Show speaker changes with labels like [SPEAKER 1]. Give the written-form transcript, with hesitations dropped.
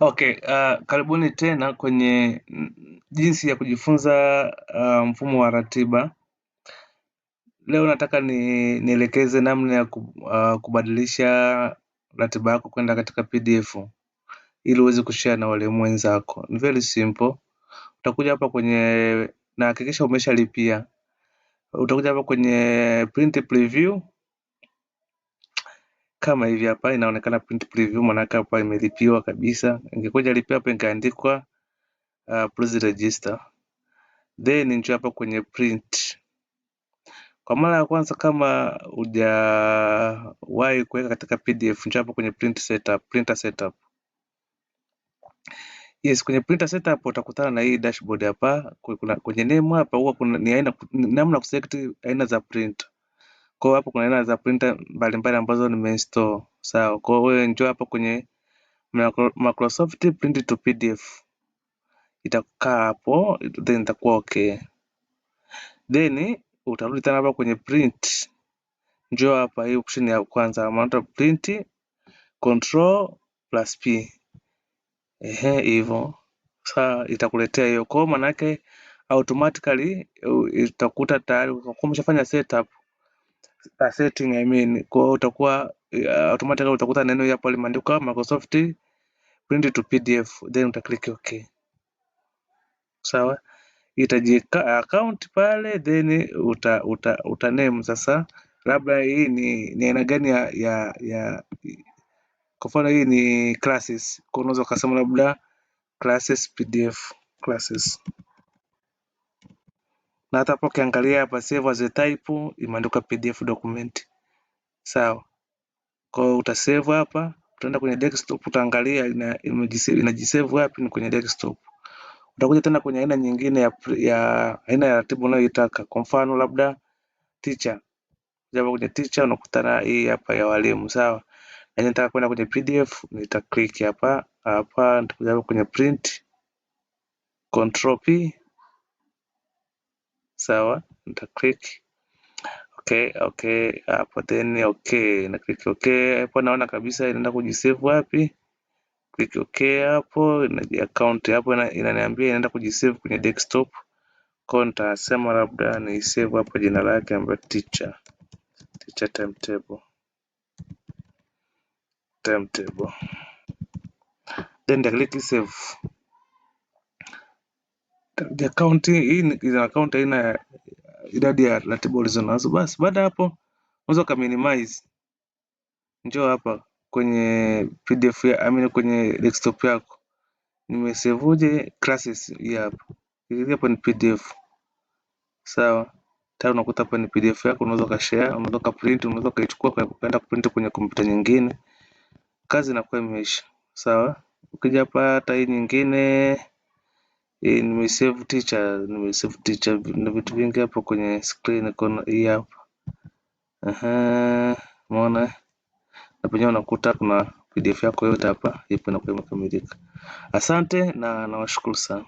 [SPEAKER 1] Okay, karibuni tena kwenye jinsi ya kujifunza mfumo wa ratiba. Leo nataka nielekeze namna ya kubadilisha ratiba yako kwenda katika PDF ili uweze kushare na walimu wenzako. Ni very simple. Utakuja hapa kwenye, na hakikisha umeshalipia. Utakuja hapa kwenye print preview kama hivi hapa inaonekana print preview, maana hapa imelipiwa kabisa. Ingekuja lipia hapa ingeandikwa please register. Then njoo hapa kwenye print. Kwa mara ya kwanza kama hujawahi kuweka katika PDF, njoo hapa kwenye printer setup. Yes, kwenye printer setup utakutana na hii dashboard hapa. Kwenye name hapa huwa kuna namna kuselect aina za printer. Kwa hiyo hapo kuna aina za printer mbalimbali ambazo nimeinstall. Sawa. Kwa hiyo wewe njoo hapa kwenye Microsoft Print to PDF. Itakaa hapo, then itakuwa okay. Then utarudi tena hapa kwenye print. Njoo hapa hii option ya kwanza amount print Ctrl+P. Hivyo. Sasa itakuletea hiyo. Kwa maana yake automatically itakuta tayari kwa umeshafanya setup setting kwa hiyo utakuwa automatically utakuta neno hapo limeandikwa Microsoft Print to PDF, then utaklik okay. Sawa? Itajiweka account pale, then uta name sasa labda hii ni aina gani ya kwa mfano hii ni classes. Kwa unaweza kusema labda classes PDF classes. Na hata hapo ukiangalia hapa save as a type imeandikwa PDF document. Sawa. Kwa hiyo utasave hapa, utaenda kwenye desktop utaangalia inajisave wapi, ni kwenye desktop. Utakuja tena kwenye aina nyingine ya aina ya ratiba unayoitaka. Kwa mfano labda teacher. Japo kwenye teacher unakutana hii hapa ya walimu, sawa? Na nataka kwenda kwenye PDF, nita click hapa, nitakuja kwenye print Ctrl+P. Sawa? Nita click okay hapo, then okay na click okay. Hapo naona kabisa inaenda kujisave wapi. Click okay hapo, ina account hapo inaniambia inaenda kujisave kwenye desktop. Kwa nitasema labda ni save hapo jina lake ambayo teacher timetable. Then nita click save. The account hii ina account haina idadi ya ratiba ulizonazo. Basi baada hapo unaweza ka minimize. Njoo hapa kwenye PDF kwenye desktop yako. Nimesavuje classes hii hapa. Hii hapa ni PDF. Sawa. Tayari unakuta hapa ni PDF yako, unaweza ka share, unaweza ka print, unaweza kaichukua kwenda kuprint kwenye kompyuta nyingine. Kazi inakuwa imeisha. Sawa? Ukija hapa hata hii nyingine nimesave teacher na vitu vingi hapo kwenye screen kuna hii hapa. Umeona? Na penyewe unakuta kuna PDF yako yote hapa ipo inakuwa imekamilika. Asante na nawashukuru sana.